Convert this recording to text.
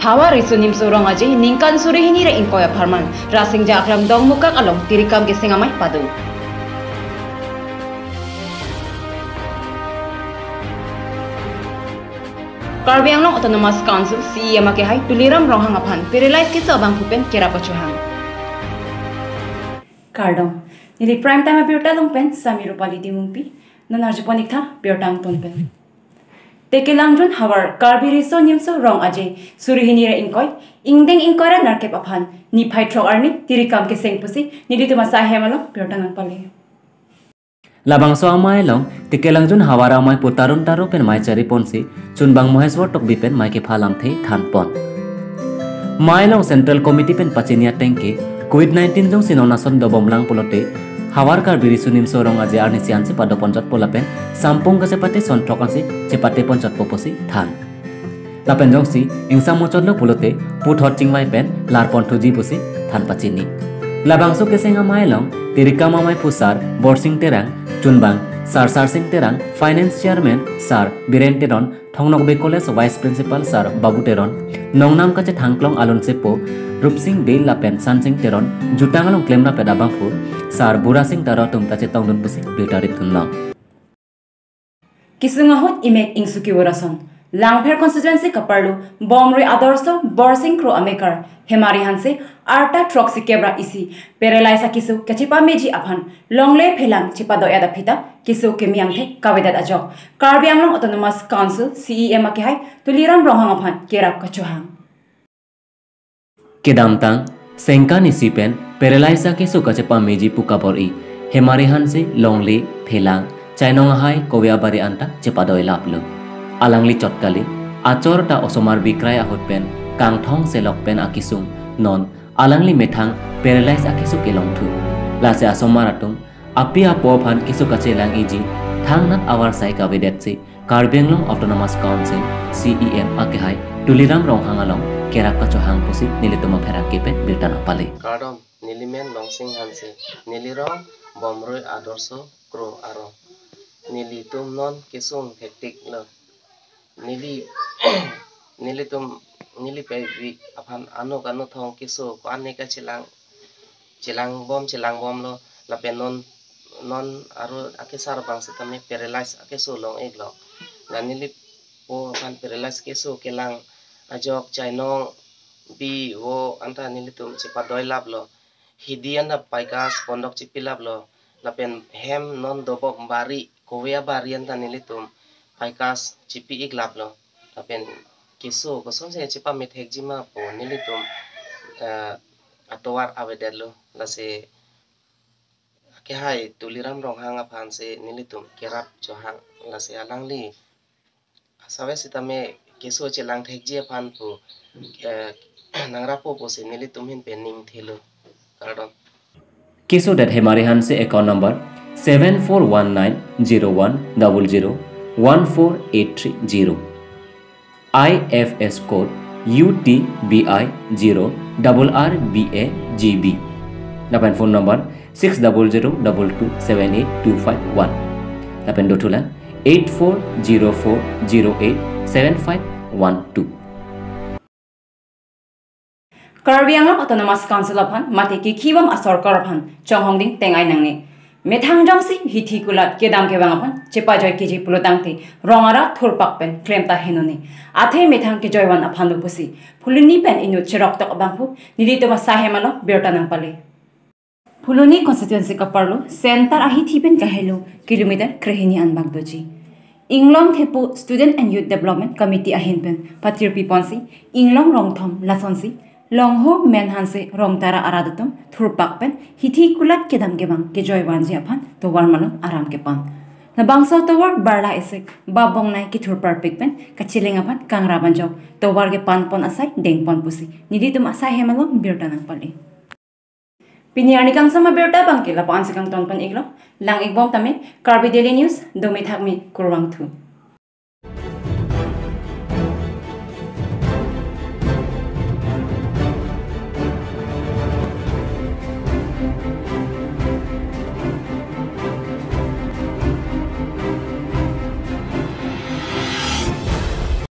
hawa risunim surong aji ningkan suri hini re inkoya parman rasing jakram dong mukak along tirikam gesingamai padu. Karbi Anglong Autonomous Council CEM ke hai tuliram rohang aphan paralyze ke sabang pupen kera pachuhang. Kardong nili prime time apiota longpen samiru paliti mungpi nanarjuponik tha piotang tonpen. Tekelangjun hawar karbi riso nimso rong aje surihini re inkoi ingdeng inkora narkep aphan ni phaitro arni tirikam ke sengpusi nili tuma sahemalo piotang pali. Labangso amai long tekelangjun hawara amai putarun taru pen mai cari ponsi chunbang moheswar tok bipen mai ke phalam the than pon. Mai long Central Committee pen pachinia tengke COVID-19 jong sinonason dobomlang pulote hawar kar biri sunim sorong aje arni siansi pada ponjat polapen sampung ke sepate sontrokansi cepate ponjat poposi than. Lapen jong si ingsa mochotlo pulote put hot chingmai pen lar pontuji pusi than pachini. Labangso kesenga mai long tirikam amai pusar borsing terang chunbang sar sing terang finance chairman sar Biren Teron Thongnokbe College vice principal sar Babu Teron nongnam kache thangklong alon sepo Rupsing Bel Lapen Sansing Teron jutangalong klemra pedabangfu sar Burasing Taro tum kache tongnun pusi bitarit thunna. Kisungahut imek ingsuki warason Langpher constituency kaparlu bomri adorso borsing kro amekar hemari hanse arta troxi kebra isi paralyze kisu kachipa meji aphan longle phelang chipa do yada phita kisu kemiang the kawedat ajok Karbi Anglong Autonomous Council CEM ke hai tuliram rohang aphan kerap kachuhang kedamtang sengka nisi pen paralyze kisu kachipa meji pukabor i hemari hanse longle phelang chainong hai kowya bari anta chipa do laplu alangli chotkali achor ta osomar bikrai ahot pen kangthong selok pen akisung non alangli methang paralyze akisu kelong thu lase asomar atung apia pophan kisu kache lang iji thangnat awar sai ka vedetsi Karbi Anglong Autonomous Council CEM ake hai tuliram ronghang along kerak kacho hang pusi nilituma phera kepe birtana pale kadom nilimen longsing hanse nilirong bomroi adorso kro aro nilitum non kisung hektik lo nili pevi aphan anu kanu thong kisu ko aneka chilang bom lo lapen non aro akisar bang setame paralyze akisu long eglo la nili po aphan paralyze kisu kelang ajok chainong bi wo anta nilitum chipa doilap lo hidian na paikas pondok chipilap lo lapen hem non dobok bari kowya barian ta nilitum paikas chipi iglap lo lapen kisu koson se chipa methek jima po nilitum atowar awedet lo lase ke hai tuliram ronghang aphan se nilitum kerap johang lase alangli sawe sitame kisu chelang thek ji aphan po nangra po se nilitum hin pening thilo karon kisu dat hemari hanse account number 741901001480 IFS code UTBI 0RRBAGB dapat phone number 6002278251 dapat dotulan 8404087512 Karbi Anglong Autonomous Council aphan mate ki khiwam asor karaphan chonghongding tengai nangni methang jangsi hithi kulat kedam kebang aphan chepa joy kiji pulotang te rongara thurpak pen claim ta henoni athe methang ke joywan aphan pusi phuluni pen inu chirok tok bangpu nidito ma sahemalo bertanang pale phuluni constituency kaparlo center ahi thipen kahelo kilometer krehini anbak doji Inglong Thepu Student and Youth Development Committee ahin pen patir piponsi Inglong rongthom lasonsi Longho men hanse rong tara aradatum thurpak pen hithi kulat kedam gebang ke joywan ji aphan to warmalo aram ke pan na bangsa to war barla esek babong nai ki thurpar pik pen kachileng aphan kangra banjok to war ge pan pon asai deng pon pusi nidi tum asa hemalo birtanang pali piniani kang sama berta bangke la pan sikang ton pan iglo lang igbom tame Karbi Daily News domi thakmi kurwang thu